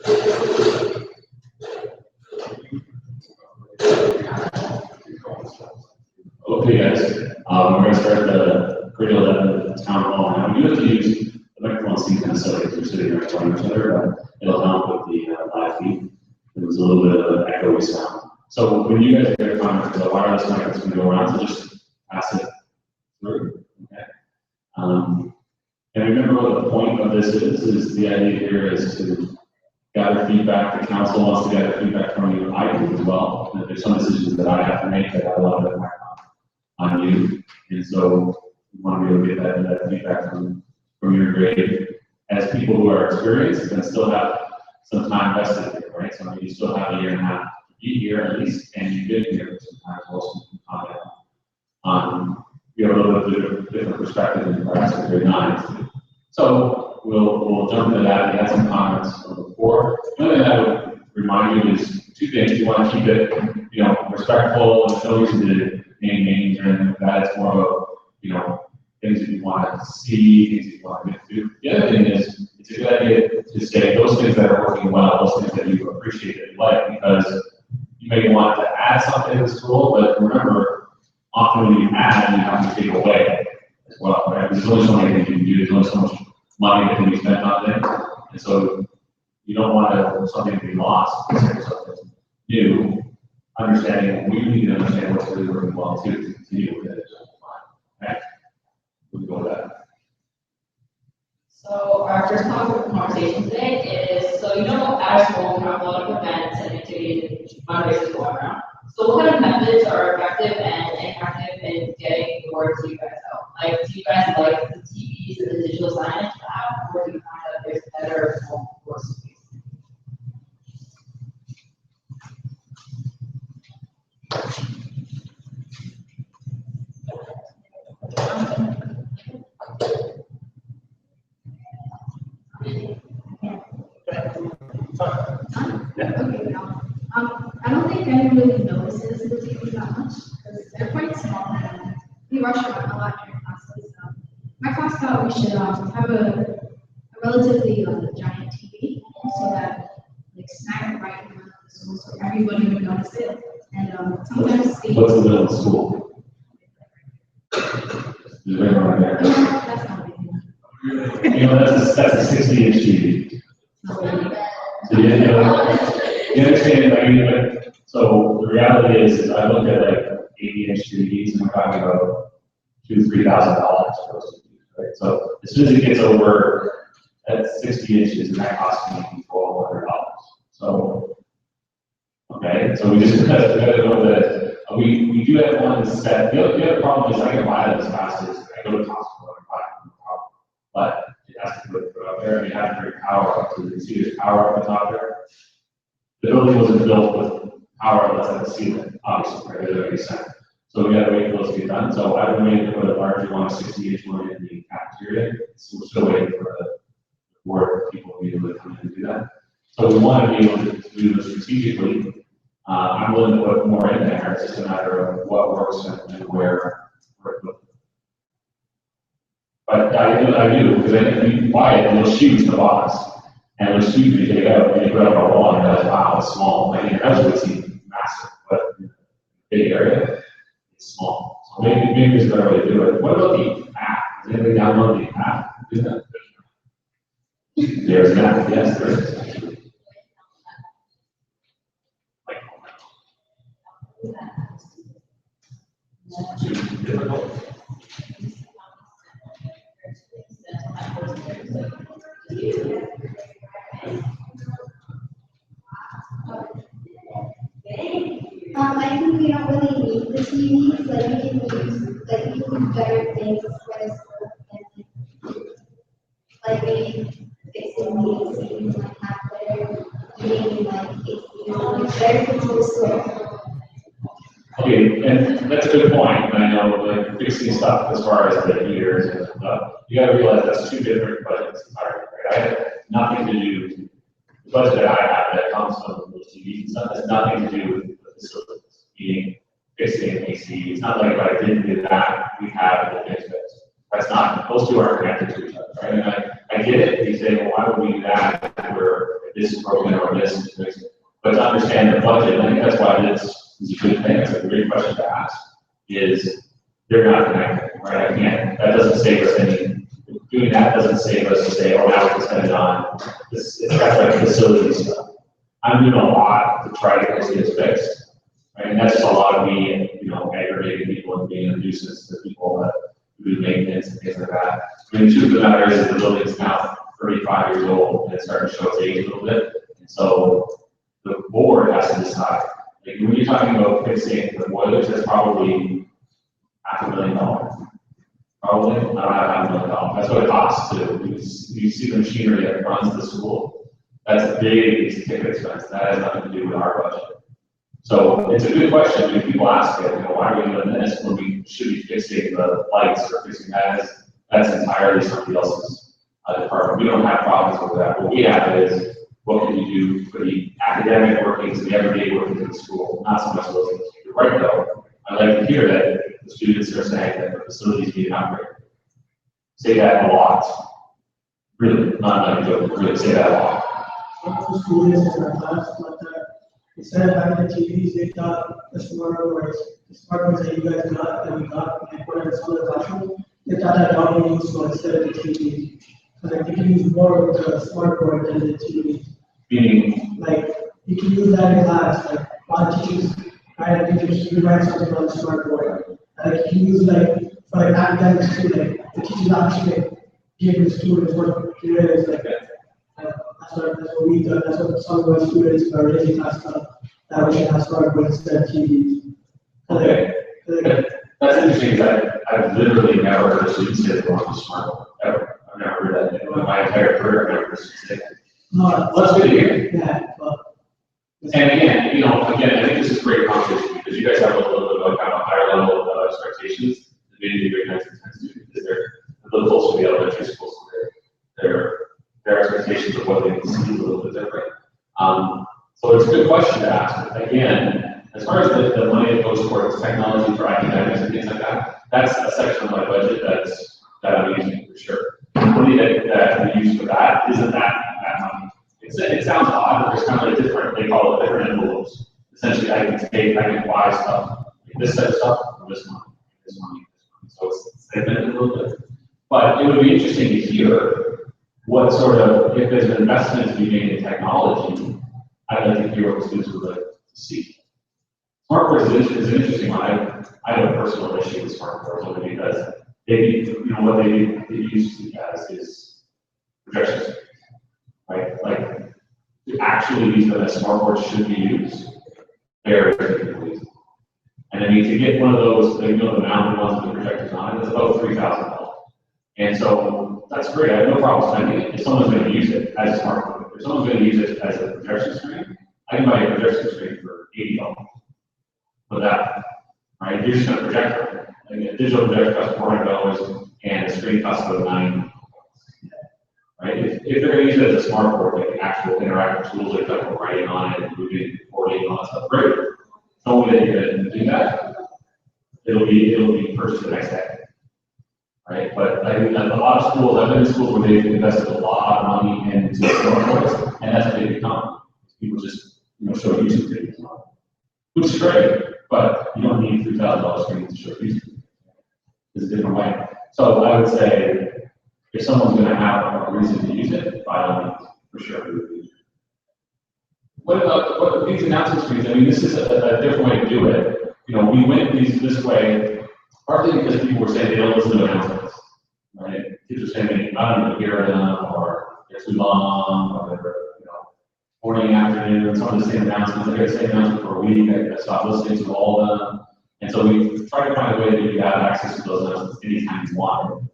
Okay, guys, we're going to start the grade 11 town hall now. You have to use the microphone seat kind of so if you're sitting right in each other, but it'll help with the live feed. There's a little bit of an echoey sound. So when you guys get a comment, the wireless mic is going to go around, so just pass it through. Okay. And remember what the point of this is the idea here is to gather feedback. The council wants to gather feedback from you. I do as well. And if there's some decisions that I have to make that have a lot of impact on you. And so we want to be able to get that feedback from your grade as people who are experienced and still have some time vested here, right? So you still have a year and a half to be here at least, and you've been here for some time also to comment on. You have a little bit of different perspective than perhaps in grade 9. So we'll jump into that. We had some comments from before. The only thing I would remind you is two things. You want to keep it, respectful, and no reason to name names or anything like that. It's more of, things that you want to see, things that you want to get to. The other thing is, it's a good idea to say those things that are working well, those things that you appreciate and like, because you may want to add something to the school, but remember, often when you add, you have to take away as well, right? There's only so many things you can do, there's only so much money that can be spent on things, and so you don't want something to be lost, consider something new, understanding, we need to understand what's really working well too, to continue with it. Okay? We'll go with that. So our first conversation today is, so at our school we have a lot of events and activities and fundraisers going around. So what kind of methods are effective and ineffective in getting the word to you guys out? Like, do you guys like the TVs and the digital signage app, or do you find that there's better worse ways? I don't think anyone really notices the TV that much because they're quite small and we rush around a lot during classes. My class thought we should have a relatively giant TV so that smack right in front of the school so everybody would notice it. And sometimes the What's the middle of the school? Is there anyone right there? That's not big enough. That's a 60-inch TV. So you understand, so the reality is I look at like 80-inch TVs and we're talking about $2,000-$3,000 for those TVs, right? So as soon as it gets over at 60 inches, and that costs me $1,200. So, okay, so we just got to know that we do have one that's set. The other problem is I can buy it as fast as I go to Costco and buy it, no problem. But it has to put up there, and you have to bring power up. So you can see there's power up the top there. The building wasn't built with power that's at the ceiling, obviously, right? It doesn't make sense. So we got to wait for those to get done. So I would wait to put a larger one, 60-inch one in the cafeteria. So we're still waiting for the board people to be able to come in and do that. So we want to be able to do this strategically. I'm willing to put more in there. It's just a matter of what works and where it goes. But I do, because if you buy it, it'll shoot the box. And it'll shoot you take it out, and you put it on a wall, and you're like, wow, it's small. Like, your house would seem massive, but in a big area, it's small. So maybe there's a better way to do it. What about the app? Does anybody download the app? Do that? There's an app, yes, there is. I think we don't really need the TVs. Like you can use better things for us, like maybe fixing the ACs, like have better maybe like ACs, better control store. Okay, and that's a good point. And I know like fixing stuff as far as the heaters and stuff, you got to realize that's two different budgets entirely, right? I have nothing to do with the budget that I have that comes from those TVs and stuff. Has nothing to do with the facilities, meaning fixing AC. It's not like if I didn't do that, we have the fix this. That's not. Those two aren't connected to each other, right? And I get it. You say, well, why would we do that if we're this is broken or this is fixed. But to understand the budget, I think that's why this is a good thing. It's a great question to ask. Is they're not connected, right? I can't. That doesn't save us any. Doing that doesn't save us to say, oh, now we can spend it on this. It's got like facility stuff. I'm doing a lot to try to get this fixed, right? And that's just a lot of me, aggravating people and being a nuisance to people that do maintenance and things like that. I mean, the truth of the matter is the building's now 35 years old and it's starting to show its age a little bit. And so the board has to decide. Like when you're talking about fixing the boilers, that's probably $500,000. Probably, I don't have $500,000. That's what it costs to. You see the machinery that runs the school. That's a big ticket expense. That has nothing to do with our budget. So it's a good question. When people ask it, why are we doing this when we should be fixing the lights or fixing that? That's entirely somebody else's department. We don't have problems with that. What we have is what can you do for the academic workings and the everyday workings of the school, not so much those things. You're right though. I like to hear that the students are saying that the facilities need an upgrade. Say that a lot. Really, not a joke, really say that a lot. The students in our class, but instead of having the TVs, they got the smart boards that you guys got, that we got, and put in some of the classroom. They thought that all we use was instead of the TV. So like you can use more of the smart board than the TV. Meaning? Like you can use that in class, like while teachers, right? Teachers can write something on the smart board. Like you can use for academics too, like the teachers actually give the students what it is like. That's what we've done. That's what some of our students are raising us up. That we should have smart boards instead of TVs. Okay. That's interesting because I've literally never heard a student say they want a smart board, ever. I've never heard that in my entire career. I've never heard a student say that. No, Well, that's good to hear. yeah, but. And again, I think this is great conversation because you guys have a little bit of kind of a higher level of expectations than maybe the grade 9 and 10 students because they're a little closer to the elementary school, so their expectations of what they can see is a little bit different. So it's a good question to ask. Again, as far as the money that goes towards technology for academics and things like that, that's a section of my budget that I'm using for sure. The money that we use for that isn't that money. It sounds odd, but there's kind of a different, they call it different envelopes. Essentially, I can buy stuff, like this set of stuff, or this money, this money, this money. So it's segmented a little bit. But it would be interesting to hear what sort of, if there's an investment to be made in technology, I'd like to hear what students would like to see. Smart boards is an interesting one. I have a personal issue with smart boards only because what they use as is projections, right? Like to actually use them as smart boards should be used very frequently. And I mean to get one of those, the mounted ones with the projectors on it, it's about $3,000. And so that's great. I have no problem spending it if someone's going to use it as a smart board. If someone's going to use it as a projection screen, I can buy a projection screen for $80 for that. Right? You're just going to project it. Like a digital projector costs $400 and a screen costs about $90. Right? If they're going to use it as a smart board, like actual interactive tools, like talking about writing on it and moving, recording, and all that stuff, great. The only way that you're going to do that, it'll be purchased the next day. Right, but I think that a lot of schools, I've been in schools where they've invested a lot of money into smart boards, and that's what they become. People just show YouTube videos on it, which is great, but you don't need $3,000 screens to show YouTube videos. It's a different way. So I would say if someone's going to have a reason to use it, by all means, for sure. What about these announcement screens? I mean, this is a different way to do it. We went this way. Partly because people were saying they don't listen to announcements, right? Kids are saying, I don't hear them, or they're too long, or they're, morning, afternoon, some of the same announcements. I got the same announcement for a week, I stopped listening to all of them. And so we tried to find a way that you have access to those announcements anytime you want.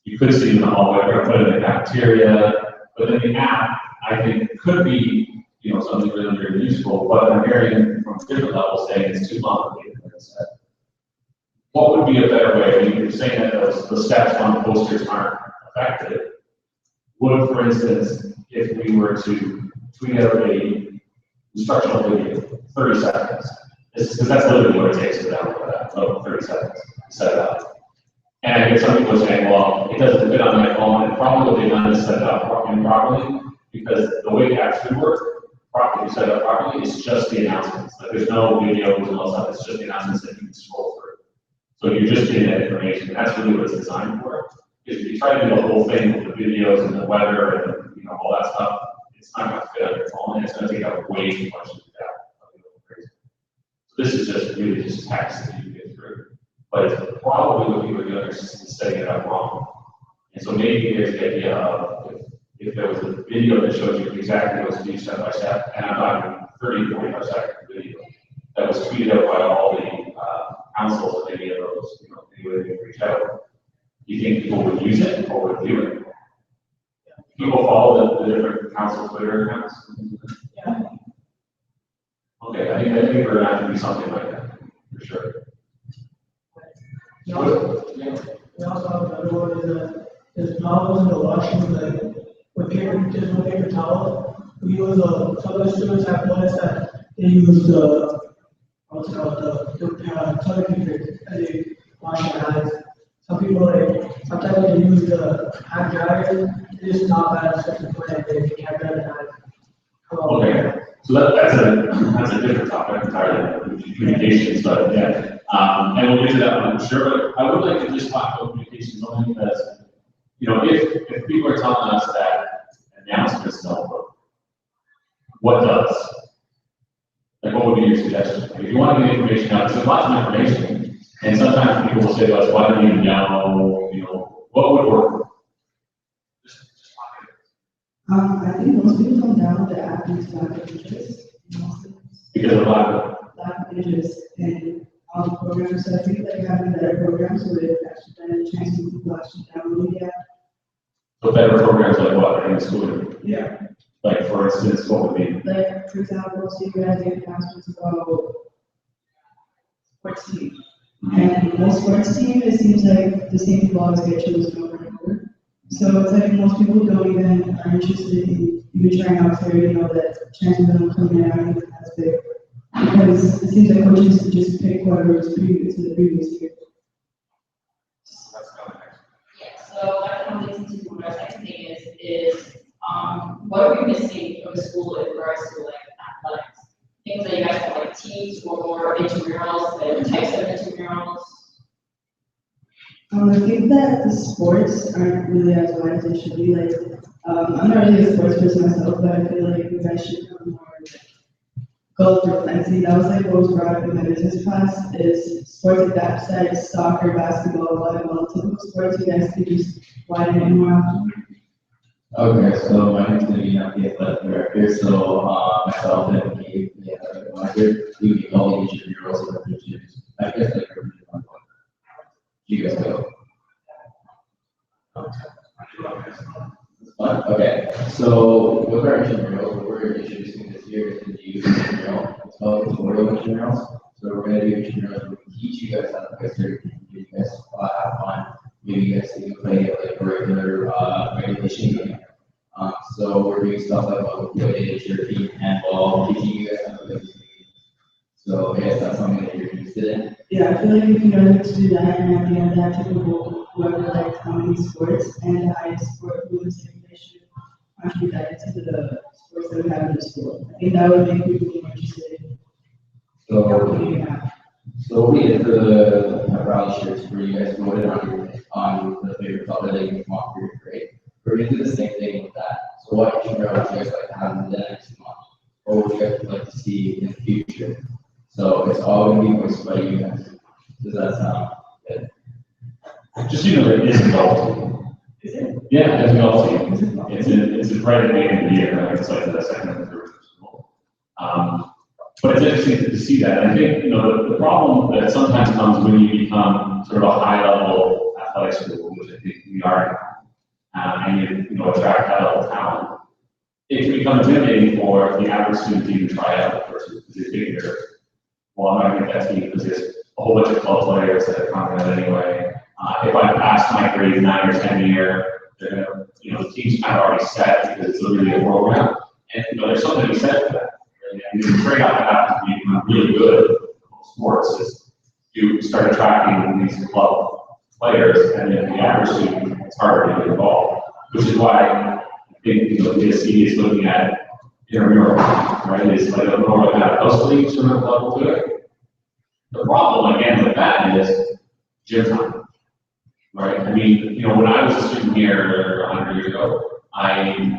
You could see them in the hallway, or put it in the cafeteria, but then the app, I think, could be, something really, really useful, but I'm hearing from different levels saying it's too complicated. What would be a better way? I mean, you're saying that the steps on posters aren't effective. Would, for instance, if we were to tweet out a instructional video, 30 seconds, because that's literally what it takes to download that, about 30 seconds to set it up. And I get some people saying, well, it doesn't fit on my phone, and probably what they've done is set it up improperly, because the way it actually works, properly set up properly, is just the announcements. Like there's no videos and all that, it's just the announcements that you can scroll through. So you're just getting that information. That's really what it's designed for. If you try to do the whole thing with the videos and the weather and all that stuff, it's not going to fit on your phone, and it's going to take up way too much of that. So this is just really just text that you can get through. But it's probably what people are doing is setting it up wrong. And so maybe there's the idea of if there was a video that shows you exactly what's to do step by step, and I'm talking 30, 45-second video that was tweeted out by all the councils of any of those, any way they can reach out. Do you think people would use it or would view it? People follow the different council Twitter accounts? Yeah. Okay, I think we're gonna have to do something like that, for sure. We also have another one is towels in the washroom, like with paper towels. We use some of the students have noticed that they use what's it called, the toilet paper and they wash their hands. Some people sometimes they use the hand dryer, it's just not bad, especially for them, they can't dry their hands. Okay, so that's a different topic entirely, communications, but yeah. And we'll get to that one for sure, but I would like to just talk about communications only because, if people are telling us that announcements don't work, what does? Like, what would be your suggestion? Like, if you want to get information out, there's lots of information, and sometimes people will say to us, why don't you know, what would work? Just talk I think most people come down to app needs lack of interest. because of Lack of interest in all the programs. So I think that having better programs would actually better chance for people to actually download the app. So better programs like what in the school? Yeah. Like for instance, what would be? Like, for example, so you guys get announcements about sports team. And most sports team, it seems like the same people always get chosen over and over. So it's like most people don't even are interested in you trying out there, that chances of them coming in aren't even as big. Because it seems like coaches just pick whoever is previous to the previous year. Yeah, so that comes into my second thing is what are we missing from the school in regards to like athletics? Things that you guys have like teams or more intramurals, the types of intramurals. I think that the sports aren't really as wide as they should be. Like, I'm not really a sports person myself, but I feel like you guys should have more golf or fencing. That was like what was brought up in my business class is sports like that, besides soccer, basketball, volleyball, typical sports you guys could just widen it more often. Okay, so my name's gonna be the athletic director. So myself and the athletic manager, we would be all the intramurals and the gyms. I guess like you guys go. Okay, so with our intramurals, what we're introducing this year is the new intramural. It's called tutorial intramurals. So we're gonna do intramurals where we can teach you guys how to play certain games, you guys have fun. Maybe you guys can play like a regular regulation game. So we're doing stuff like Quidditch, jerky, handball, teaching you guys how to play these games. So I guess that's something that you're interested in. Yeah, I feel like if you know to do that, and at the end of that, typical whoever likes how many sports and the highest sport moves, they should contribute that into the sports that we have in the school. I think that would make people more interested in doing that. So what we did for the rally shirts where you guys voted on the favorite color that you want for your grade. We're gonna do the same thing with that. So what intramural would you guys like to have in the next month? Or would you guys like to see in the future? So it's all gonna be voiced by you guys. Does that sound good? Just it is a golf team. Is it? Yeah, it's a golf team. It's a right at the end of the year, right? It's like the second and third school. But it's interesting to see that. And I think, the problem that sometimes comes when you become sort of a high-level athletic school, which I think we are, and you attract high-level talent, it can become intimidating for the average student to even try out versus because they figure, well, I'm not going to get that team because there's a whole bunch of club players that are coming out anyway. If I pass my grade 9 or 10 year, they're going to, the team's kind of already set because it's literally a program. And, there's something to be said for that. And the trade-off that happens to become really good at sports is you start attracting these club players, and then the average student, it's harder to get involved, which is why I think, the BSC is looking at intramural, right? It's like a more kind of house league sort of level to it. The problem again with that is gym time, right? I mean, you know, when I was a student here 100 years ago,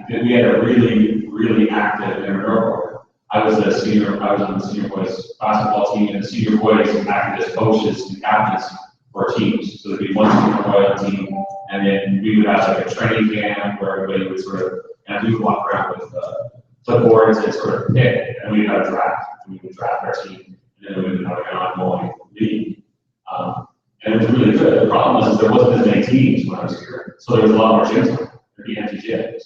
we had a really active intramural program. I was on the senior boys basketball team, and the senior boys acted as coaches and captains for teams. So there'd be one senior boy on the team, and then we would have like a training camp where everybody would sort of, and we would walk around with clipboards and sort of pick, and we'd have a draft. We would draft our team, and then we would have an ongoing league. And it was really good. The problem is there wasn't as many teams when I was here, so there was a lot more gyms. There'd be empty gyms.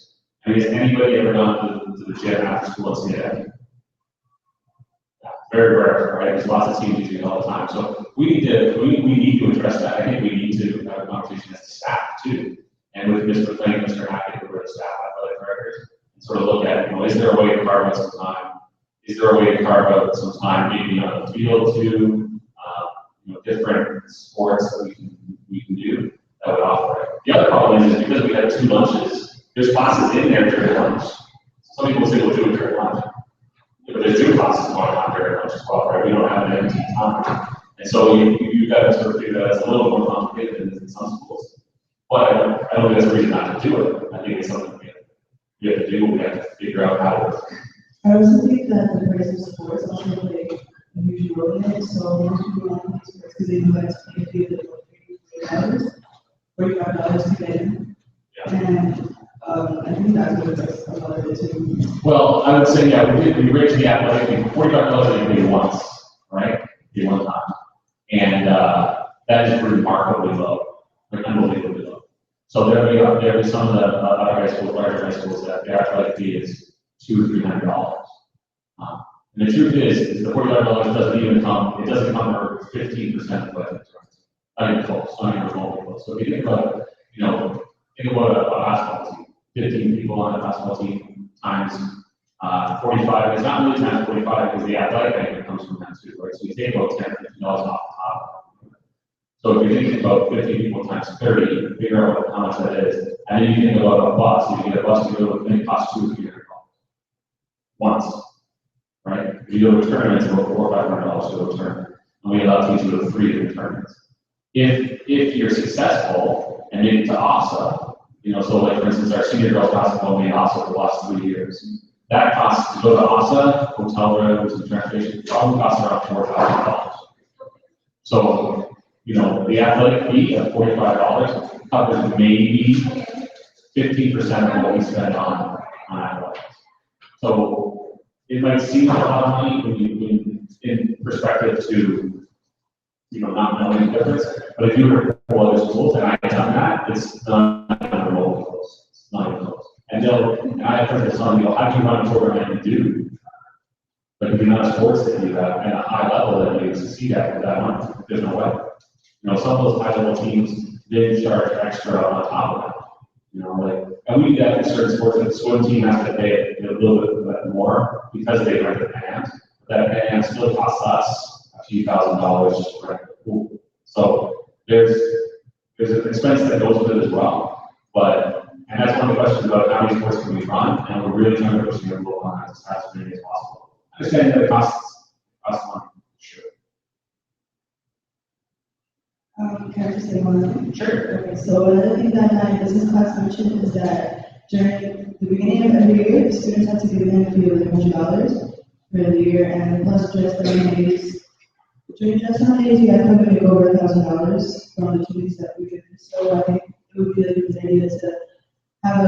I mean, has anybody ever gone to the gym after school and seen it? Very rare, right? There's lots of teams using it all the time. So we need to address that. I think we need to have a conversation as a staff too. And with Mr. McLean, Mr. Hackett, who are the staff athletic directors, and sort of look at, you know, is there a way to carve out some time? Is there a way to carve out some time maybe on the field too? You know, different sports that we can do that would offer it. The other problem is because we have 2 lunches, there's classes in there during lunch. Some people say we'll do it during lunch. But there's 2 classes going on during lunch as well, right? We don't have an empty time. And so you've got to sort of figure that it's a little more complicated than in some schools. But I don't think that's a reason not to do it. I think it's something we have to do. We have to figure out how to. I also think that the price of sports also play a huge role in it. So most people want to play sports because they know that it's playing field at $45 to get in. Yeah. And I think that's what affects a lot of it too. Well, I would say, yeah, we raised the athletic fee $45 they pay once, right? Pay one time. And that is remarkably low, like unbelievably low. So there be some of the other high schools, larger high schools, that their athletic fee is $200 or $300. And the truth is the $45 doesn't cover 15% of what not even close, not even remotely close. So if you think about, you know, think about a basketball team, 15 people on a basketball team times 45. It's not really times 45 because the athletic bank comes from that too, right? So you take about $10 or $15 off the top. So if you're thinking about 15 people times 30, figure out how much that is. And then you think about a bus. If you get a bus to go, then it costs $200 or $300 once, right? If you go to a tournament, it's about $400 or $500 to go to a tournament. And we allow teams to go to 3 different tournaments. If you're successful and make it to ASA, you know, so like for instance, our senior girls basketball made ASA for the last 3 years. That costs to go to ASA, hotel rooms and transportation, probably costs around $4,000. So, you know, the athletic fee of $45 covers maybe 15% of what we spend on athletics. So it might seem a lot of money when in perspective to, you know, not knowing the difference, but if you were to pull other schools and I had done that, it's not even remotely close. It's not even close. And I have heard this on, you know, how do you run a program and do? But if you're not sports that you have at a high level that you succeed at with that month, there's no way. You know, some of those high level teams, they charge extra on top of that. You know, like, and we do that for certain sports, like the swim team has to pay a little bit more because they rent the band. That band still costs us a few $1,000s just to rent the pool. So there's an expense that goes with it as well. And that's one of the questions about how many sports can we run, and we're really trying to push the envelope on that as many as possible. Understanding that it costs money, sure. Can I just say one thing? Sure. Okay, so another thing that my business class mentioned is that during the beginning of every year, the students have to give in a fee of $100 for the year, and plus dress days. During dress days, you guys have to make over $1,000 from the 2 weeks that we give. So I think it would be a good idea to have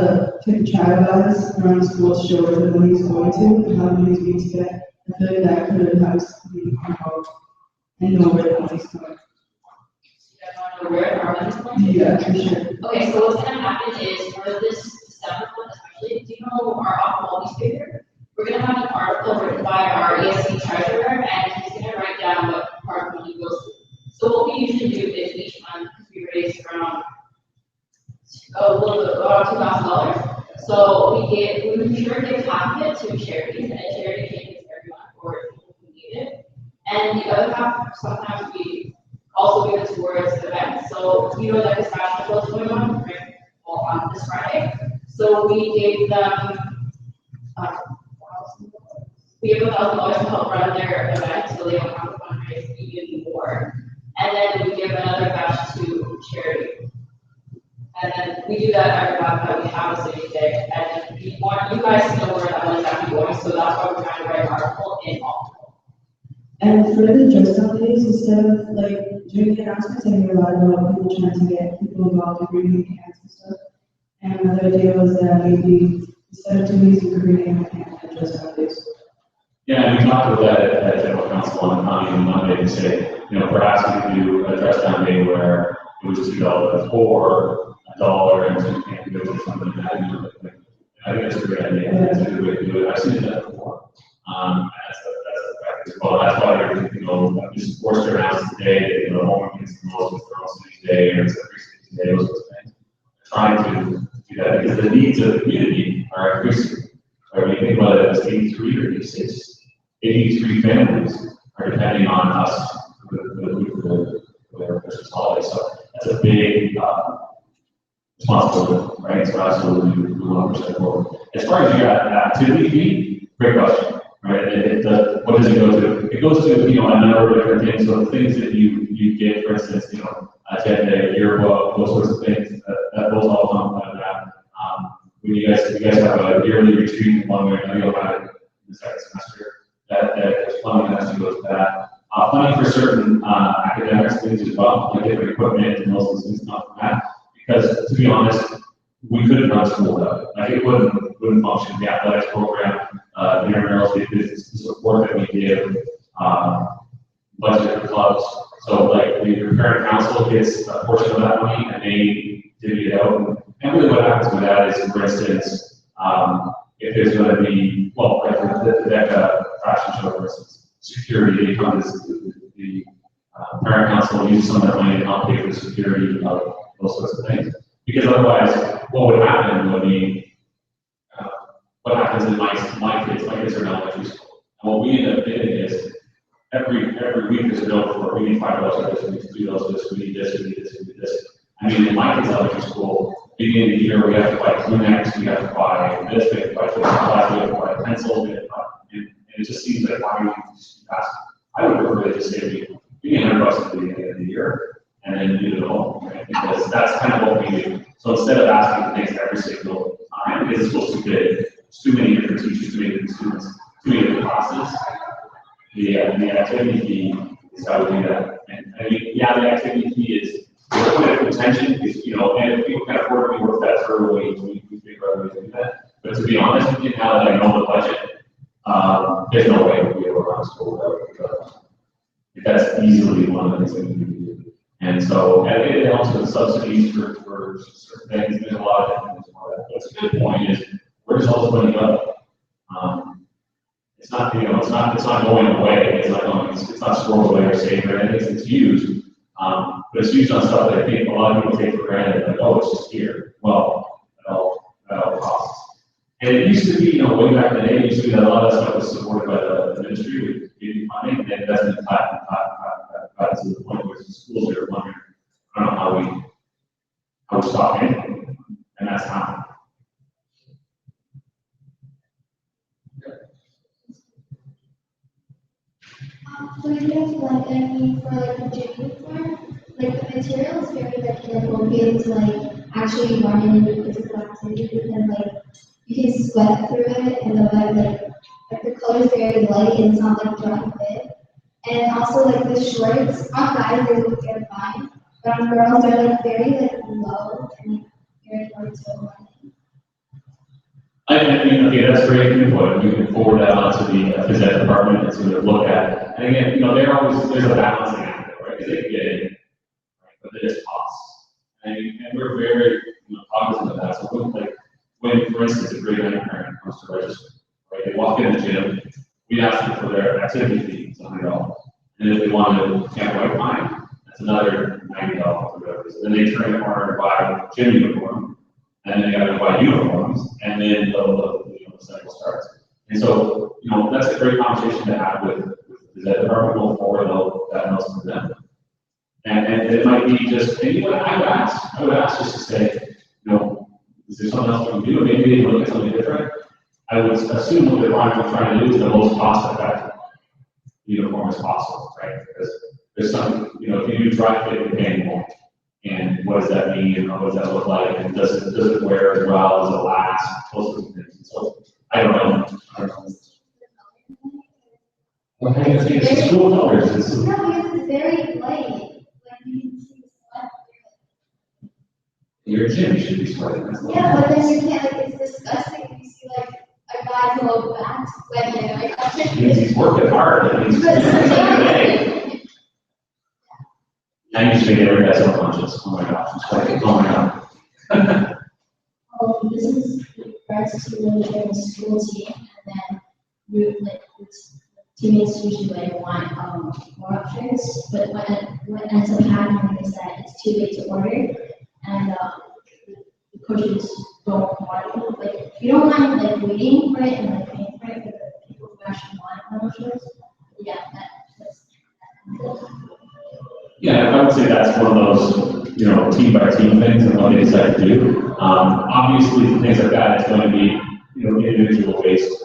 take a trial balance around the school to show everyone what he's going to and how many he's going to get. I feel like that could have us be involved and know where the money's going. Where our money's going? Yeah, for sure. Okay, so what's gonna happen is for this December one especially, do you know our off-wall newspaper? We're gonna have an article written by our ESC treasurer, and he's gonna write down what part of money goes to. So what we usually do is each month, we raise around $2,000. So we sure give half of it to charities, and charity pays everyone for people who need it. And the other half, sometimes we also give it towards events. So you know that this fashion show is going on, right? Well, on this Friday. So we gave them we have $1,000 to help run their event, so they don't have to fundraise even more. And then we give another batch to charity. And then we do that every month that we have a city day, and we want you guys to know where that money's actually going, so that's why we're trying to write an article in all. And for the dress up days, instead of like doing the announcements, and you're allowed about people trying to get people involved in bringing cans and stuff. And another idea was that maybe instead of 2 weeks, you could bring in a can and dress up days. Yeah, and we talked about that at general council on Monday to say, perhaps we could do a dress down day where it was $2 or $1 and so you can't go to something like that. I think that's a great idea. That's a good way to do it. I've seen that before. That's a practice as well. That's why they're, just forced to announce today, homework against the most girls day or it's every day, those sorts of things. Trying to do that because the needs of the community are increasing. Right? When you think about it, it's 83 or 86. 83 families are depending on us for their Christmas holiday. So that's a big responsibility, right? So absolutely, we want to push that forward. As far as your activity fee, great question, right? What does it go to? It goes to, a number of different things. So the things that you get, for instance, agenda, yearbook, those sorts of things, those all come out of that. When you guys have a yearly retreat, one way, you'll have it in the second semester. That funding has to go to that. Funding for certain academic things as well, like different equipment and those things come from that. Because to be honest, we couldn't run school without it. Like it wouldn't function. The athletics program, the intramurals, the support that we give, budget for clubs. So like the parent council gets a portion of that money and they divvy it out. And really what happens with that is, for instance, if there's going to be, like the DECA fashion show, for instance, security, they come to the parent council uses some of that money to help pay for the security of those sorts of things. Because otherwise, what would happen would be, what happens in my kids are in elementary school. And what we end up getting is, every week there's a note for, we need $5 for this, we need $2 for this, we need this, we need this, we need this. I mean, in my kids' elementary school, beginning of the year, we have to buy Kleenex, we have to buy this, we have to buy supplies, we have to buy pencils, and it just seems like why do we just ask? I would prefer to just say, we need $100 at the beginning of the year, and then do it at home, right? Because that's kind of what we do. So instead of asking things every single time, because the school's too big, there's too many different teachers, too many different students, too many different classes, the activity fee is how we do that. And I mean, yeah, the activity fee is put it in attention, because, and if people can afford it, we work that through, we figure out a way to do that. But to be honest with you, now that I know the budget, there's no way we'll be able to run school without it. That's easily one of the things that we do. And so, and it helps with subsidies for certain things, there's a lot of different things for that. But a good point is, where does all this money go? It's not, it's not going away, it's not stored away or saved or anything, it's used. But it's used on stuff that I think a lot of people take for granted, like, oh, it's just here. Well, at all costs. And it used to be, way back in the day, it used to be that a lot of that stuff was supported by the ministry with giving funding, and it doesn't got to the point where the schools are wondering, I don't know how we stop anything, and that's not. So I guess like for like the gym form, like the material is very like inappropriate to like actually run in the physical activity because like you can sweat through it and like the color is very light and it's not like dry fit. And also like the shorts on guys they look good fine, but on girls they're like very like low and like very hard to run in. I mean, okay, that's great input. You can forward that on to the phys ed department and sort of look at. And again, there's a balancing act there, right? Because they can get in, right? But it is costs. And we're very cognizant of that. So when, for instance, a grade 9 parent comes to register, right? They walk in the gym, we ask them for their activity fee, it's $100. And if they want to camp right fine, that's another $90 or whatever. So then they turn the corner and buy a gym uniform. And then they got to buy uniforms, and then the cycle starts. And so, that's a great conversation to have with the ed department going forward, that knows for them. And it might be just, I would ask just to say, is there something else we can do? Maybe they look at something different. I would assume what they're trying to do is the most cost effective uniform as possible, right? Because there's some, if you do dry fit, you're paying more. And what does that mean? And what does that look like? And does it wear as well? Does it last? Those sorts of things. And so I don't know. Well, I think it's school colors. No, because it's very light, like you can see the sweat. Your gym, you should be sweating. Yeah, but then you can't, like, it's disgusting when you see like a guy's whole back sweating and like, I'm just. Means he's working hard. And he's now you should get every guy's unconscious. Oh my gosh, it's like, oh my god. This is regards to when you're in a school team, and then teammates usually want more options, but what ends up happening is that it's too late to order, and the coaches don't want it. Like, you don't mind like waiting for it and like paying for it for the people who actually want more options. Yeah, that's. Yeah, I would say that's one of those, team by team things and what they decide to do. Obviously, for things like that, it's going to be, individual based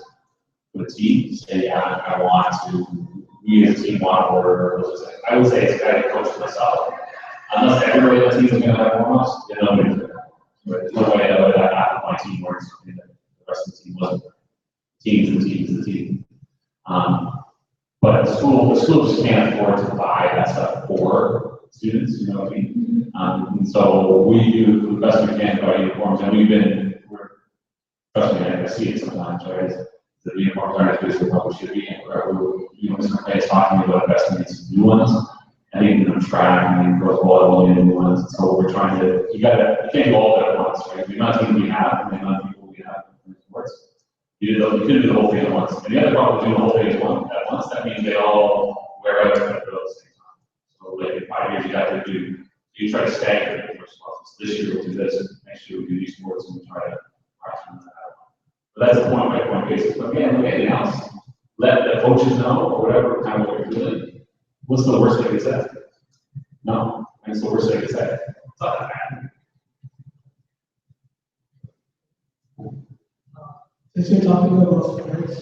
for the team. Say, yeah, I want to, we as a team want to order those things. I would say it's got to coach myself. Unless everybody on the team is going to have warm-ups, then nobody's going to. There's no way that half of my team works and the rest of the team wasn't. Team's the team. But the school just can't afford to buy that stuff for students, you know what I mean? And so we do the best we can to buy uniforms, and trust me, I see it sometimes, right? The uniforms aren't as good as what we should be, and Mr. McKay is talking about investing in some new ones. I think track and growth volleyball and new ones. And so we're trying to, you can't do all of it at once, right? The amount of teams we have and the amount of people we have in sports. You couldn't do the whole thing at once. And the other problem with doing the whole thing at once, that means they all wear out at the same time. So like in 5 years, you try to stagger it. So this year we'll do this, next year we'll do these sports, and we try to that out. But that's a point by point basis. But again, like anything else, let the coaches know or whatever kind of what you're doing. What's the worst they could say? No. That's the worst they could say. It's not that bad. Since we're talking about sports,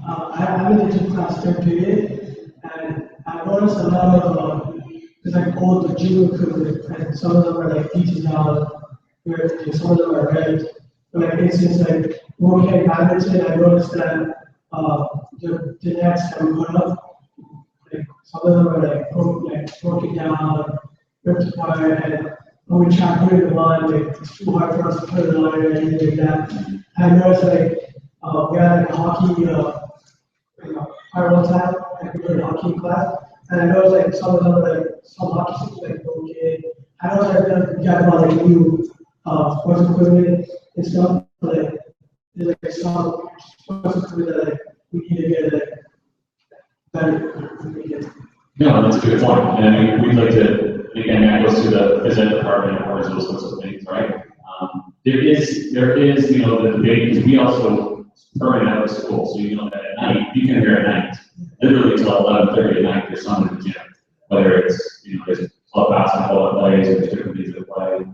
I'm in the gym class third period, and I noticed a lot of, there's like all the gym equipment, and some of them are like teachers now, where some of them are red. But like, instance, like, working at badminton, I noticed that the nets that we put up, like, some of them are like broken down, ripped apart, and when we try putting them on, like, it's too hard for us to put it on or anything like that. I noticed like we had like a hockey part one time, like we did a hockey class, and I noticed like some of them like some hockey sticks like broken. I noticed like we got about like new sports equipment and stuff, but like there's like some sports equipment that like we need to get like better. No, that's a good point. And I mean, we'd like to, again, that goes to the physical department or those sorts of things, right? There is, the debate, because we also burn out of school, so that at night, you can hear at night, literally till 11:30 at night, there's someone in the gym. Whether it's, there's club basketball that plays, or there's different things that play.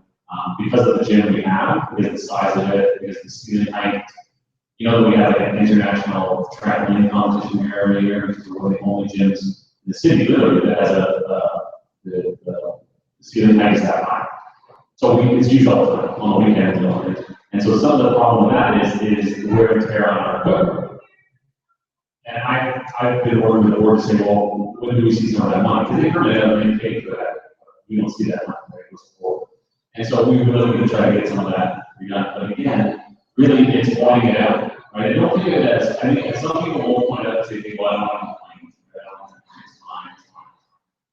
Because of the gym we have, because of the size of it, because of the ceiling height, we have like an international trampoline competition here every year, because we're one of the only gyms in the city, literally, that has the ceiling height is that high. So it's used all the time, on the weekends, and so some of the problem with that is wear and tear on our equipment. And I've been working with the board to say, well, when do we see some of that money? Because they permanently have been paid for that. We don't see that money, right? And so we really going to try to get some of that redone. But again, really it's pointing it out, right? And don't think of it as, I think some people will point out and say, well, I don't want to complain. It's fine.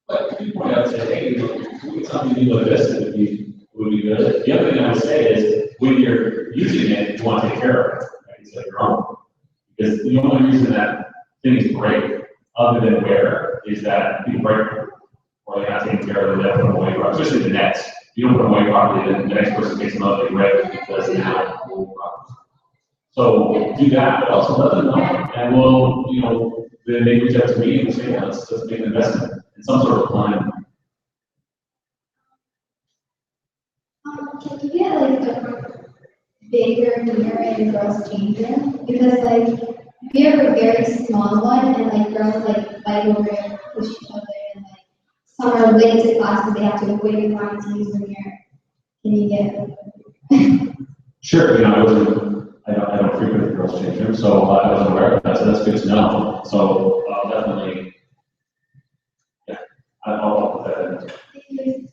But if you point out and say, hey, we get something new like this, it would be good. The other thing I would say is, when you're using it, you want to take care of it, right? It's like your own. Because the only reason that things break, other than wear, is that people break them, or they're not taking care of them, they put them away, especially the nets. If you don't put them away properly, then the next person takes them out, they break because they don't have them properly. So do that, but also let them know, and we'll, then they reach out to me and say, yeah, let's make an investment in some sort of plan. Can you get like different bigger mirror in the girls' change room, because like, we have a very small one, and like, girls like fight over it, and push each other, and like, some are late to class, because they have to wait in line to use the mirror. Can you get? Sure, you know, I don't frequent the girls' change room, so I wasn't aware of that, so that's good to know. So, definitely, yeah, I'll put that in.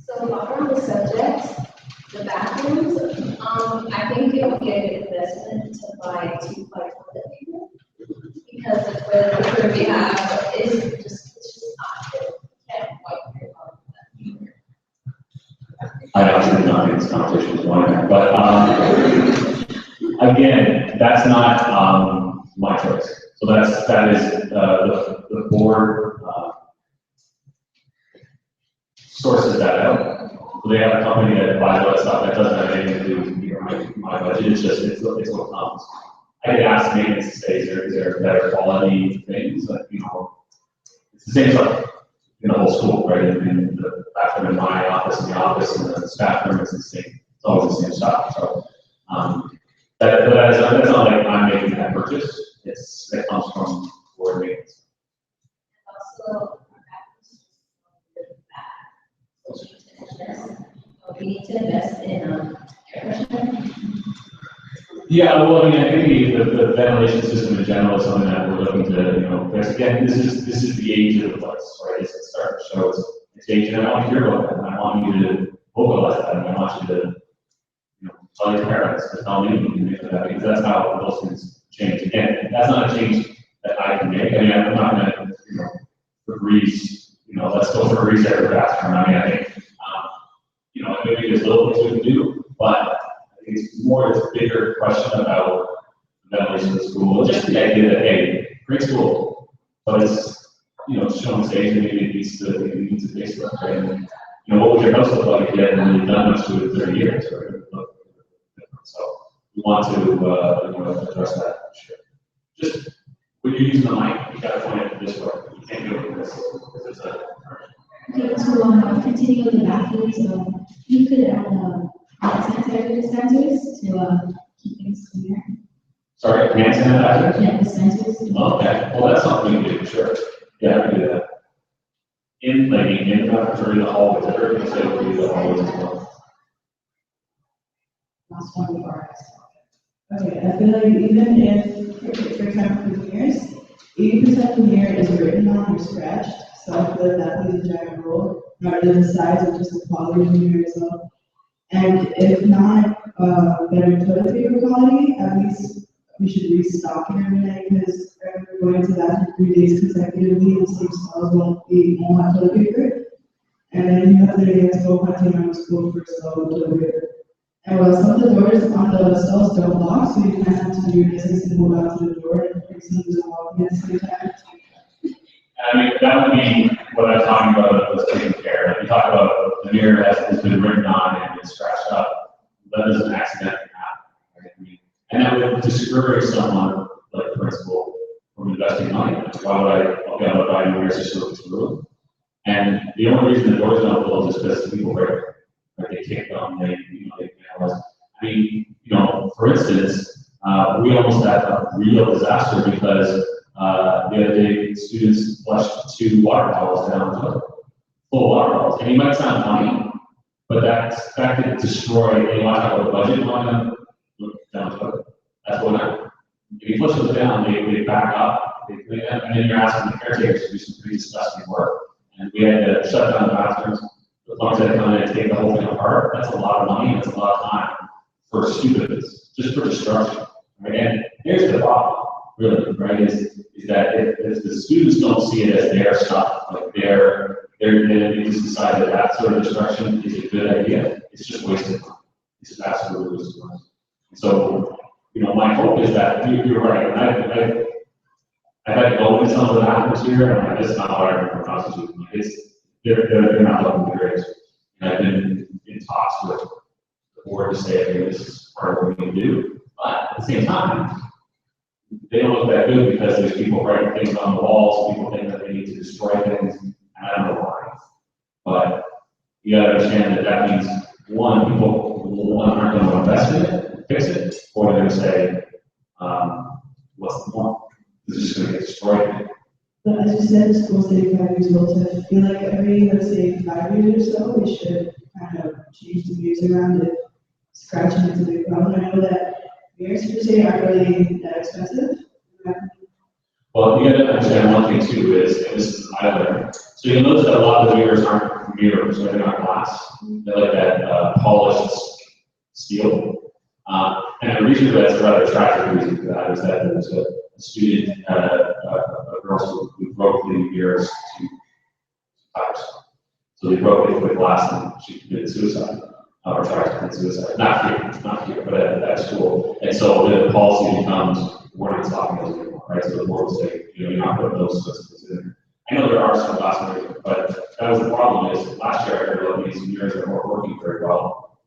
So while we're on the subject, the bathrooms, I think it would be a good investment to buy 2 toilet paper. Because the toilet paper we have is just, it's just not good. Can't wipe your mouth with that paper. I actually did not think this conversation was going there, but, again, that's not, my choice. So that is, the board, sources that out. So they have a company that buys all that stuff, that doesn't have anything to do with my budget, it's just, it's what comes. I did ask maintenance to say, is there better quality things, like, you know, it's the same stuff in the whole school, right? In the bathroom in my office, in the office, and the staff room, it's the same, it's always the same stuff, so, that's not like I'm making that purchase, that comes from board maintenance. Also, we need to invest in air conditioning. Yeah, well, I mean, I think the ventilation system in general is something that we're looking to, you know, because again, this is the age of the place, right? It's starting to show its age, and I want to hear about that, and I want you to vocalize that, and I want you to, you know, tell your parents, to tell me, because that's how those things change. Again, that's not a change that I can make. I mean, I'm not gonna, you know, Febreze, you know, let's go Febreze every bathroom. I mean, I think, you know, maybe there's little things we can do, but I think it's more this bigger question about the ventilation of the school, just the idea that, hey, great school, but it's, you know, showing stage and maybe it needs to facelift, right? And, you know, what would your house look like if you hadn't really done much to it in 30 years, right? So we want to, you know, address that, sure. Just when you're using the mic, you gotta point it this way. You can't do it this way, because it's a. Okay, to continue with the bathrooms, you could add sanitary dispensers to keep things cleaner. Sorry, hand sanitizer? Yeah, dispensers. Okay, well, that's something we can do, sure. Yeah, we can do that. In the bathroom, or in the hallways, everybody say we do the hallways as well. Last one before I ask. Okay, I feel like even if, for example, for years, 80% of the mirror is written on or scratched, so I feel like that plays a giant role, rather than the size of just the quality of the mirror itself. And if not, better toilet paper quality, at least we should restock it every night, because we're going to that for 3 days consecutively, the same smells won't have toilet paper. And then you have to go hunting around school for slow toilet paper. And well, some of the doors on the stalls don't lock, so you kind of have to do your business and hold out to the door and fix them to walk in at the same time. I mean, that would be what I was talking about, was taking care. Like you talk about the mirror has been written on and it's scratched up. That doesn't accidentally happen, right? I mean, and that would discourage someone, like the principal, from investing money. Why would okay, I'm gonna buy new mirrors just so it's ruined? And the only reason the doors don't close is because people break them. Like they kick them, they vandalize. I mean, you know, for instance, we almost had a real disaster because the other day, students flushed 2 water bottles down the toilet, full water bottles. And you might sound funny, but that could destroy, they want to have a budget on them, look down the toilet. That's what happened. If you push those down, they back up, they clean up, and then you're asking the caretakers to do some pretty disgusting work. And we had to shut down the bathrooms. The plumbers had to come in and take the whole thing apart. That's a lot of money, that's a lot of time for stupidness, just for destruction. Right? And here's the problem, really, right? Is that if the students don't see it as their stuff, like they just decide that sort of destruction is a good idea, it's just wasted money. It's just absolutely wasted money. So, you know, my hope is that you're right. And I've had to go in some of the bathrooms here, and I just not what I remember constituting. They're not looking great. And I've been in talks with the board to say, okay, this is part of what we can do. But at the same time, they don't look that good because there's people writing things on the walls, people think that they need to destroy things, and I don't know why. But you gotta understand that means people aren't going to invest in it, fix it, or they're going to say, what's the point? This is just going to get destroyed. But as you said, the school's 35 years old, so I feel like every, let's say, 5 years or so, we should kind of change the views around it, scratching into the problem. I know that mirrors per se aren't really that expensive. Well, you got to understand one thing too is, and this is either, so you'll notice that a lot of the mirrors aren't mirrors, they're not glass. They're like that polished steel. And the reason for that's a rather tragic reason for that is that there was a student, a girl who broke the mirrors to tires. So they broke it with glass and she committed suicide, or tried to commit suicide. Not here, but at school. And so the policy becomes, we're not stopping those anymore, right? So the board will say, you're not putting those systems in. I know there are some glass mirrors, but that was the problem is last year I heard about these mirrors that weren't working very well.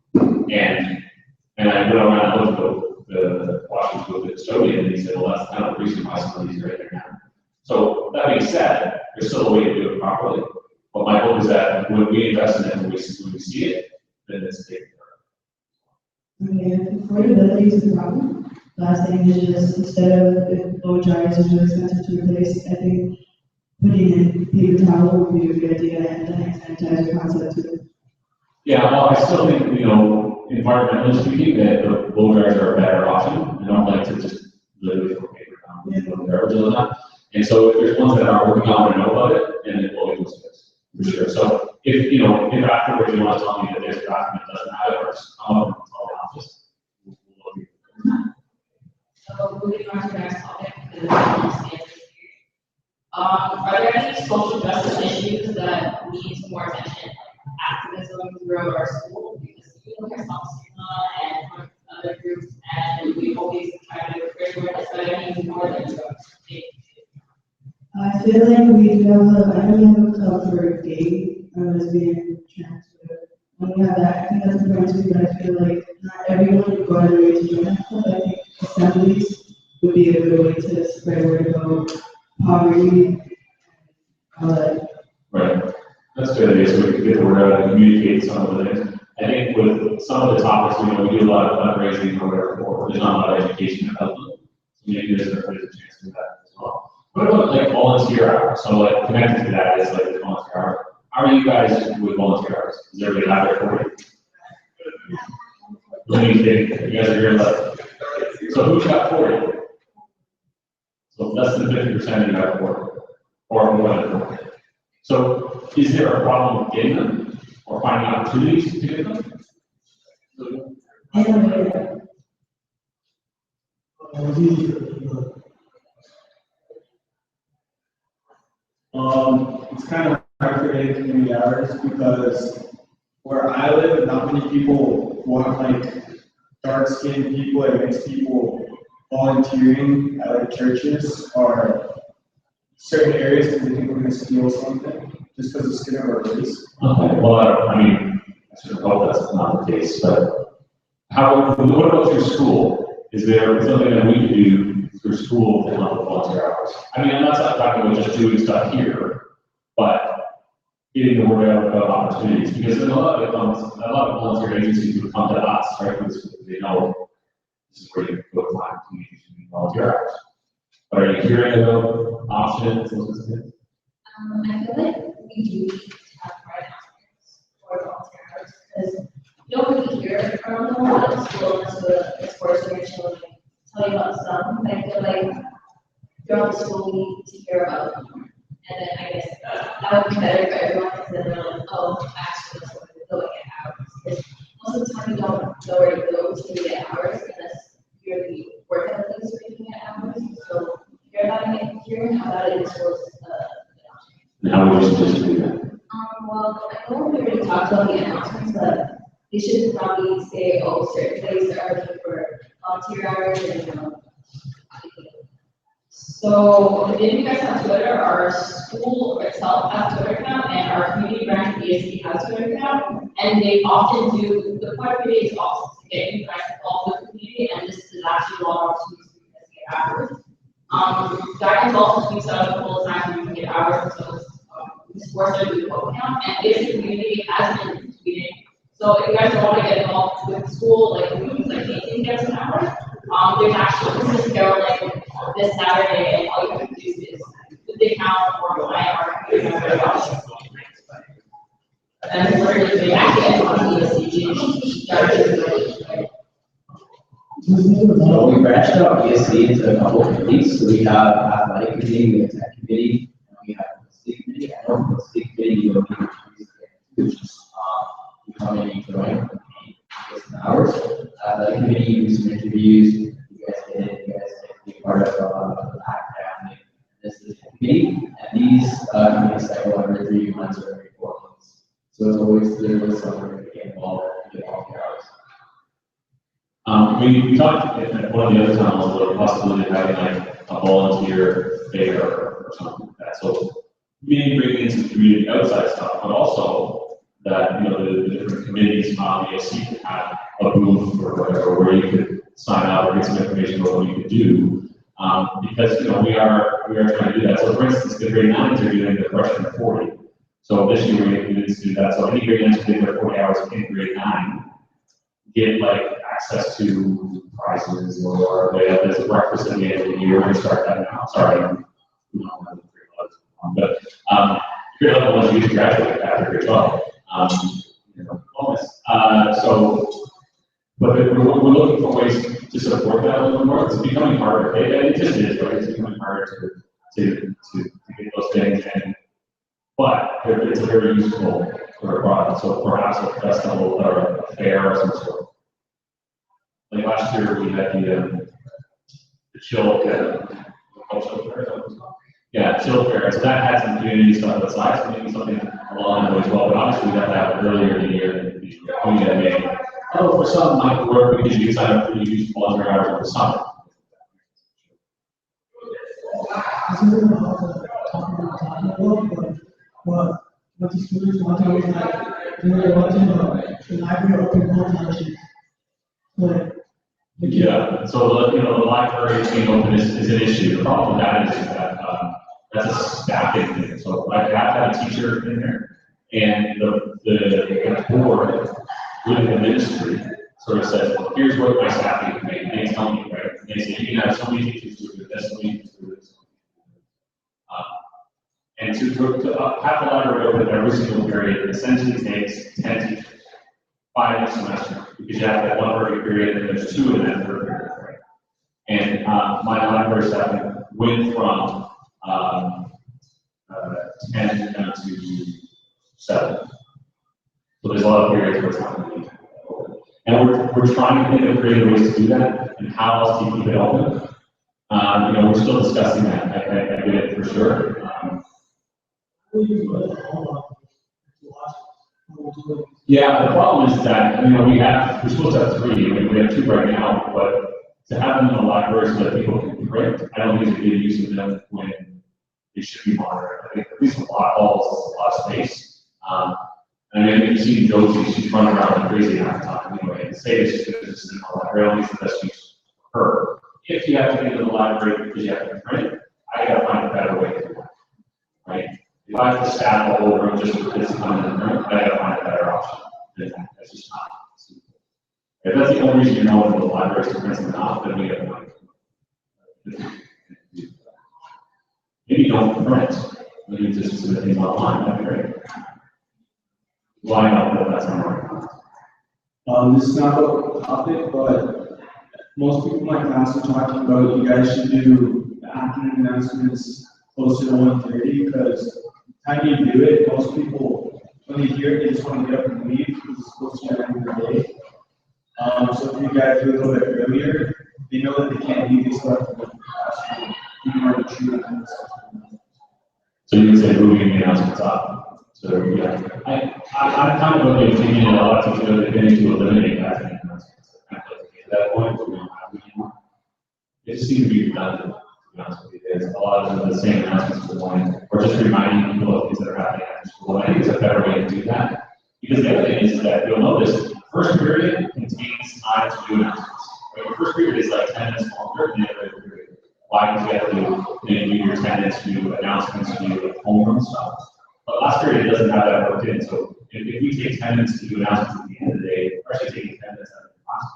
And I went around and looked at the Washington custodian and he said, well, that's kind of the reason why some of these are right now. So that being said, there's still a way to do it properly. But my hope is that when we invest in it, when we see it, then it's taken care of. Okay, affordability is the problem. Last thing is just instead of if blow dryers are too expensive to replace, I think putting in paper towel would be a good idea and then sanitizer concept too. Yeah, well, I still think, environmentally speaking, that the blow dryers are a better option. I don't like to just literally throw paper down the garbage all the time. And so if there's ones that are working on and know about it, then it will be fixed, for sure. So if afterwards you want to tell me that there's a document that doesn't have it, or just come up and tell the office, we'll look at it. So moving on to the next topic, because it's almost the end of the year. Are there any social justice issues that need some more attention, like activism throughout our school? Because we look at some stigma and other groups, and we always try to raise awareness, but I need more than drugs. I feel like we have I know we have a club for gay or lesbian trans. When we have that, I think that's important too, but I feel like not everyone would go out of their way to join that club. I think assemblies would be a good way to spread word about poverty, all that. Right. That's a good idea, so we can get the word out and communicate some of the things. I think with some of the topics, we do a lot of fundraising or whatever, or there's not a lot of education about them. So maybe there's a chance to do that as well. What about like volunteer hours? So like connected to that is like the volunteer hour. How are you guys with volunteer hours? Is everybody out there for it? What do you think? You guys are here left. So who's got 40? So less than 50% of you got 40, or more than 40. So is there a problem with getting them, or finding opportunities to get them? It's kind of hard to get community hours because where I live, not many people want like dark-skinned people or mixed people volunteering at like churches or certain areas because they think we're going to steal something just because of skin of our race. Okay, well, I mean, I sort of hope that's not the case, but what about your school? Is there something that we can do through school to help with volunteer hours? I mean, I'm not talking about just doing stuff here, but getting the word out about opportunities, because a lot of volunteer agencies would come to us, right, because they know this is where you go find communities and volunteer hours. But are you hearing about options? I feel like we do need to have more announcements for volunteer hours because you don't really hear from them a lot in school unless the sports direction will tell you about some. But I feel like throughout the school we need to hear about them more. And then I guess that would be better for everyone because then they're like, oh, actually, that's what we're going to get hours. Because most of the time you don't know where to go to get hours unless you're the work at the place where you can get hours. So hearing about it in schools is And how would you suggest doing that? well, I know we already talked about the announcements, but they should probably say, oh, certain places are looking for volunteer hours and So, if you guys have Twitter, our school itself has a Twitter account, and our community branch BSC has a Twitter account, and they often do, the point of it is also to get you guys involved with the community, and this is actually a lot of opportunities for you guys to get hours. Guidance also tweets out a couple of times where you can get hours, and so the sports are doing both account, and BSC community has been tweeting. So So if you guys don't want to get involved with school, like we use like 18 gifts an hour, there's actually, this is Carolyn this Saturday, and all you have to do is put the account or my or very often. And we're going to be active on the ESG charges. So we branched out ESC into a couple of committees, so we have athletic committee, we have tech committee, and we have a state committee. I know the state committee, you'll be introduced to, you come in, you join, it's an hours. Athletic committee, you do some interviews, you guys get it, you guys can be part of the background. This is the committee, and these committees cycle every 3 months or every 4 months. So it's always, there's somewhere to get involved, to get all the hours. We talked at one of the other towns about the possibility of having like a volunteer fair or something like that. So maybe bringing in some community outside stuff, but also that, you know, the different committees on the ESC could have a booth or whatever, where you could sign up or get some information about what you could do. Because, you know, we are trying to do that. So for instance, the grade 9s are doing the freshman 40. So this year we didn't do that. So any grade 9s who did their 40 hours in grade 9 get like access to prizes, or they have this breakfast at the end of the year. We start that now. Sorry, but grade 11 ones usually graduate after grade 12. You know, bonus. So, but we're looking for ways to support that a little more. It's becoming harder. It just is, right? It's becoming harder to get those things in. But it's a very useful sort of product. So perhaps a festival or a fair or some sort. Like last year, we had the chill fair. Yeah, chill fair. So that had some community stuff besides, so maybe something along those as well. But obviously, we got that earlier in the year. Oh, for some might work because you can sign up for use volunteer hours over the summer. What the students want to is like, they want the library open both houses. Yeah, so you know, the library being open is an issue. The problem with that is that that's a staffing thing. So I have to have a teacher in there, and the board with the ministry sort of says, well, here's what my staffing can make. And they tell me, right? And they say you can have so many teachers do this, so many teachers do this. And to have the library open every single period essentially takes 10 teachers, 5 each semester, because you have that one per period, and there's 2 in that third period, right? And my library staffing went from 10 down to 7. So there's a lot of periods where it's not going to be open. And we're trying to think of creative ways to do that, and how else do you keep it open? You know, we're still discussing that. I get it for sure. Yeah, the problem is that, you know, we're supposed to have 3, we have 2 right now, but to have them in the library so that people can print, I don't think it's a good use of them when they should be monitored. I think these are a lot of halls, a lot of space. And I mean, you've seen Josie, she's running around like crazy half the time anyway, and say it's just in the library, at least the best use for her. If you have to get into the library because you have to print, I gotta find a better way to do that, right? If I have to staff the whole room just for kids to come in and print, I gotta find a better option than that. That's just not simple. If that's the only reason you're knowing that the library is printing enough, then we have to maybe don't print, maybe just submit things online, that'd be great. Why not? That's not right. This is not a topic, but most people in my class are talking about you guys should do the afternoon announcements closer to 1:30, because the time you do it, most people, when they hear it, they just want to get up and leave because it's supposed to be the end of the day. So if you guys do it a little bit earlier, they know that they can't leave this stuff in the classroom. You can already choose. So you would say moving the announcements up. So yeah, I'm kind of okay with thinking a lot of teachers are beginning to eliminate that announcements. At that point, we don't have anymore. It just seems to be redundant, to be honest with you. There's a lot of the same announcements for one, or just reminding people of things that are happening after school. I think it's a better way to do that. Because the other thing is that you'll notice first period contains time to do announcements. Right? The first period is like 10 minutes longer than the other period. Why? Because you have to do your 10 minutes, do announcements, do homeroom stuff. But last period doesn't have that worked in, so if we take 10 minutes to do announcements at the end of the day, we're actually taking 10 minutes out of the class.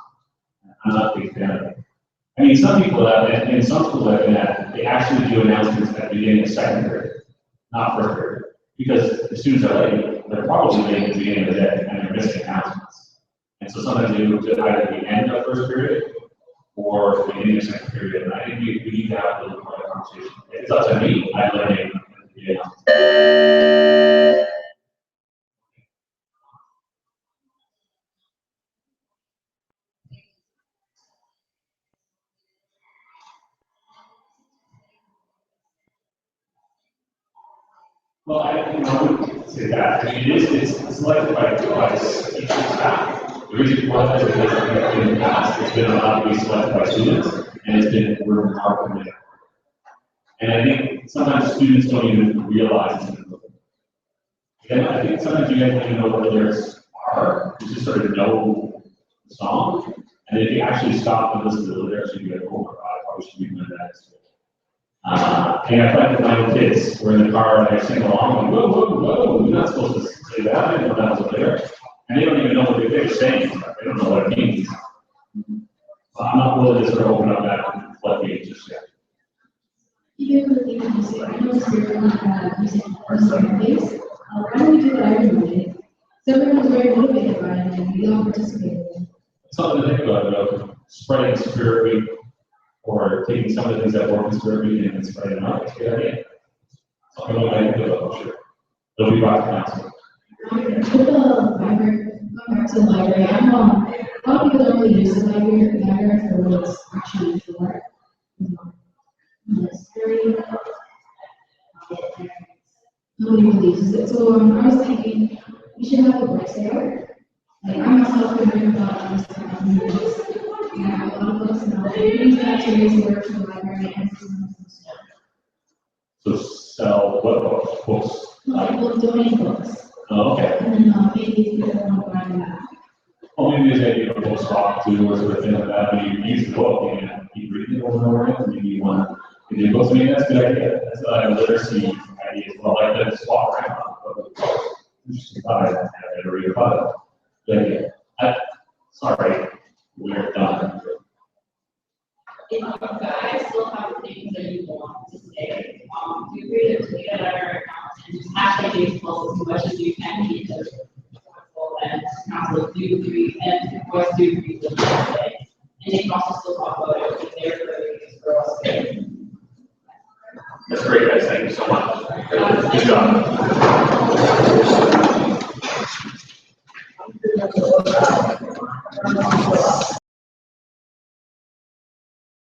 I'm not a big fan of it. I mean, some people have, and in some schools I've been at, they actually do announcements at the beginning of second period, not first period. Because the students are late, they're probably late at the beginning of the day, and they're missing announcements. And so sometimes they move to either the end of first period, or the beginning of second period, and I think we need to have a little more of a conversation. If it's up to me, I eliminate the announcements. Well, I would say that. I mean, it's selected by teaching staff. The reason why that is because in the past, it's been allowed to be selected by students, and it's been room our committee. And I think sometimes students don't even realize it's in the book. And I think sometimes you guys don't even know what the lyrics are. You just sort of know the song. And if you actually stop and listen to the lyrics, you'd be like, oh my God, I probably should be doing that. And I find that my kids were in the car and they sing along, like, whoa, whoa, whoa, you're not supposed to say that. I didn't know that was a lyric. And they don't even know what they're saying. They don't know what it means. So I'm not willing to sort of open up that floodgate just yet. Even with the music, I know it's very music personal base. Why don't we do what everyone did? So everyone was very motivated by it, and we all participated. Something to think about, spreading Spirit Week, or taking some of the things that work in Spirit Week and spreading them out. It's a good idea. Something like that, for sure. It'll be brought to council. With the library, going back to the library, a lot of people don't really use the library for what it's actually for. History. Nobody really uses it. So I was thinking we should have a books there. Like I myself could bring about books. We have a lot of books now. We use that to raise awareness for the library and So sell what books? like we'll donate books. Oh, okay. And then maybe people want to buy them back. Well, maybe there's maybe a book swap too, or sort of thing like that. When you use the book and keep reading it over and over again, maybe you want to get books. I mean, that's a good idea. That's a literacy idea as well. Like the swap around. Interesting thought. I never read about it. Good idea. Sorry, we're done. If you guys still have things that you want to say, feel free to tweet at our accounts and just hashtag these posts as much as you can because and council do agree and of course do agree with what you say. And they can also still talk about it if they're for us. That's great, guys. Thank you so much. Good job.